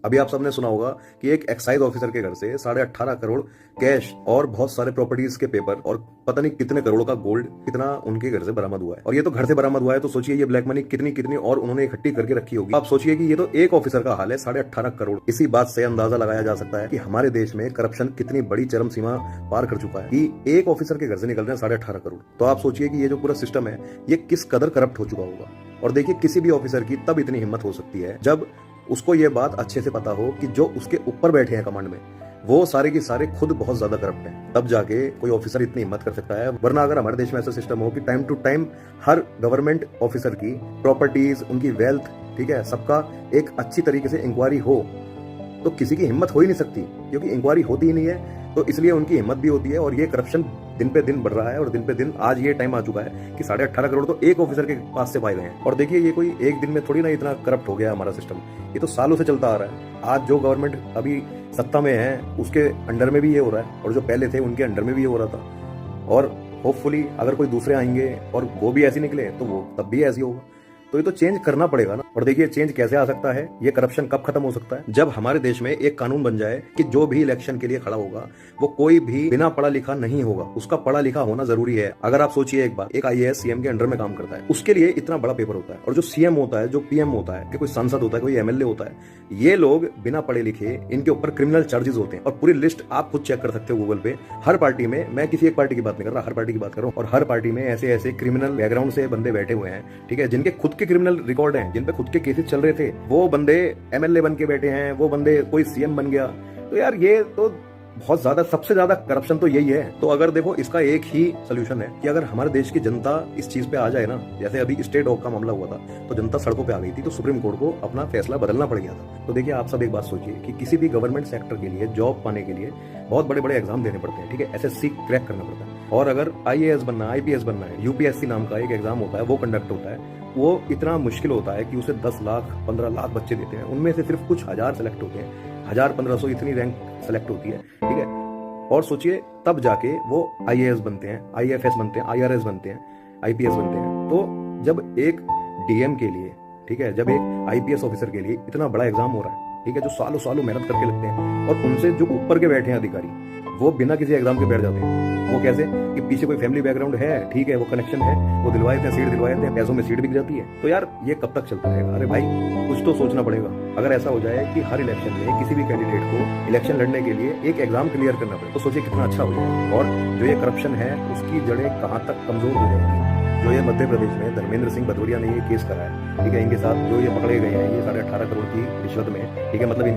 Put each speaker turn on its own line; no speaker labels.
अभी आप सबने सुना होगा कि एक एक्साइज ऑफिसर के घर से 18.5 करोड़ कैश और बहुत सारे प्रॉपर्टीज के पेपर और पता नहीं कितने करोड़ का गोल्ड कितना उनके घर से बरामद हुआ है। और ये तो घर से बरामद हुआ है, तो सोचिए ये ब्लैक मनी कितनी कितनी और उन्होंने इकट्ठी करके रखी होगी। आप सोचिए कि ये तो एक ऑफिसर का हाल है 18.5 करोड़। इसी बात से अंदाजा लगाया जा सकता है कि हमारे देश में करप्शन कितनी बड़ी चरम सीमा पार कर चुका है कि एक ऑफिसर के घर से निकल रहे हैं 18.5 करोड़। तो आप सोचिए कि ये जो पूरा सिस्टम है ये किस कदर करप्ट हो चुका होगा। और देखिए किसी भी ऑफिसर की तब इतनी हिम्मत हो सकती है जब उसको ये बात अच्छे से पता हो कि जो उसके ऊपर बैठे हैं कमांड में वो सारे के सारे खुद बहुत ज्यादा करप्ट हैं। तब जाके कोई ऑफिसर इतनी हिम्मत कर सकता है। वरना अगर हमारे देश में ऐसा सिस्टम हो कि टाइम टू टाइम हर गवर्नमेंट ऑफिसर की प्रॉपर्टीज, उनकी वेल्थ, ठीक है, सबका एक अच्छी तरीके से इंक्वायरी हो, तो किसी की हिम्मत हो ही नहीं सकती, क्योंकि इंक्वायरी होती ही नहीं है। तो इसलिए उनकी हिम्मत भी होती है और ये करप्शन दिन पे दिन बढ़ रहा है। और दिन पे दिन आज ये टाइम आ चुका है कि 18.5 करोड़ तो एक ऑफिसर के पास से पाए गए हैं। और देखिए ये कोई एक दिन में थोड़ी ना इतना करप्ट हो गया हमारा सिस्टम, ये तो सालों से चलता आ रहा है। आज जो गवर्नमेंट अभी सत्ता में है उसके अंडर में भी ये हो रहा है और जो पहले थे उनके अंडर में भी ये हो रहा था। और होपफुली अगर कोई दूसरे आएंगे और वो भी ऐसे निकले तो वो तब भी ऐसे होगा। तो ये तो चेंज करना पड़ेगा ना। और देखिए चेंज कैसे आ सकता है, ये करप्शन कब खत्म हो सकता है, जब हमारे देश में एक कानून बन जाए कि जो भी इलेक्शन के लिए खड़ा होगा वो कोई भी बिना पढ़ा लिखा नहीं होगा, उसका पढ़ा लिखा होना जरूरी है। अगर आप सोचिए एक बार, एक आईएएस सीएम के अंडर में काम करता है, उसके लिए इतना बड़ा पेपर होता है। और जो सीएम होता है, जो पीएम होता है, कि कोई सांसद होता है, कोई एमएलए होता है, ये लोग बिना पढ़े लिखे, इनके ऊपर क्रिमिनल चार्जेस होते हैं। और पूरी लिस्ट आप खुद चेक कर सकते हो गूगल पे। हर पार्टी में, मैं किसी एक पार्टी की बात नहीं कर रहा, हर पार्टी की बात कर रहा हूँ, और हर पार्टी में ऐसे ऐसे क्रिमिनल बैकग्राउंड से बंदे बैठे हुए हैं, ठीक है, जिनके खुद के क्रिमिनल रिकॉर्ड हैं, जिन पे खुद के केसेस चल रहे थे, वो बंदे एमएलए बन के बैठे हैं, वो बंदे कोई सीएम बन गया। तो यार ये तो बहुत ज्यादा, सबसे ज्यादा करप्शन तो यही है। तो अगर देखो इसका एक ही सोल्यूशन है कि अगर हमारे देश की जनता इस चीज पे आ जाए ना, जैसे अभी स्टे डॉग का मामला हुआ था तो जनता सड़कों पे आ गई थी, तो सुप्रीम कोर्ट को अपना फैसला बदलना पड़ गया था। तो देखिए आप सब एक बात सोचिए कि किसी भी गवर्नमेंट सेक्टर के लिए जॉब पाने के लिए बहुत बड़े बड़े एग्जाम देने पड़ते हैं, ठीक है, एसएससी क्रैक करना पड़ता है। और अगर आईएएस बनना, आईपीएस बनना है, यूपीएससी नाम का एक एग्जाम होता है, वो कंडक्ट होता है। वो इतना मुश्किल होता है कि उसे 10 लाख 15 लाख बच्चे देते हैं, उनमें से सिर्फ कुछ हजार सेलेक्ट होते हैं, 1000-1500 इतनी रैंक सेलेक्ट होती है, ठीक है। और सोचिए तब जाके वो आईएएस बनते हैं, आईएफएस बनते हैं, आईआरएस बनते हैं, आईपीएस बनते हैं। तो जब एक डीएम के लिए, ठीक है, जब एक आईपीएस ऑफिसर के लिए इतना बड़ा एग्जाम हो रहा है, ठीक है, जो सालों सालों मेहनत करके लगते हैं, और उनसे जो ऊपर के बैठे हैं अधिकारी वो बिना किसी एग्जाम के बैठ जाते हैं। वो कैसे कि पीछे कोई फैमिली बैकग्राउंड है, ठीक है, वो कनेक्शन है, वो दिलवाए थे, सीट दिलवाए थे, पैसों में सीट बिक जाती है। तो यार ये कब तक चलता रहेगा? अरे भाई कुछ तो सोचना पड़ेगा। अगर ऐसा हो जाए कि हर इलेक्शन में किसी भी कैंडिडेट को इलेक्शन लड़ने के लिए एक एग्जाम क्लियर करना पड़े, तो सोचिए कितना अच्छा हो जाए। और जो ये करप्शन है उसकी जड़ें कहाँ तक कमजोर हो जाएंगी। जो ये मध्य प्रदेश में धर्मेंद्र सिंह भदौरिया ने ये केस करा है, ठीक है, इनके साथ जो ये पकड़े गए हैं ये 18.5 करोड़ की रिश्वत में, ठीक है, मतलब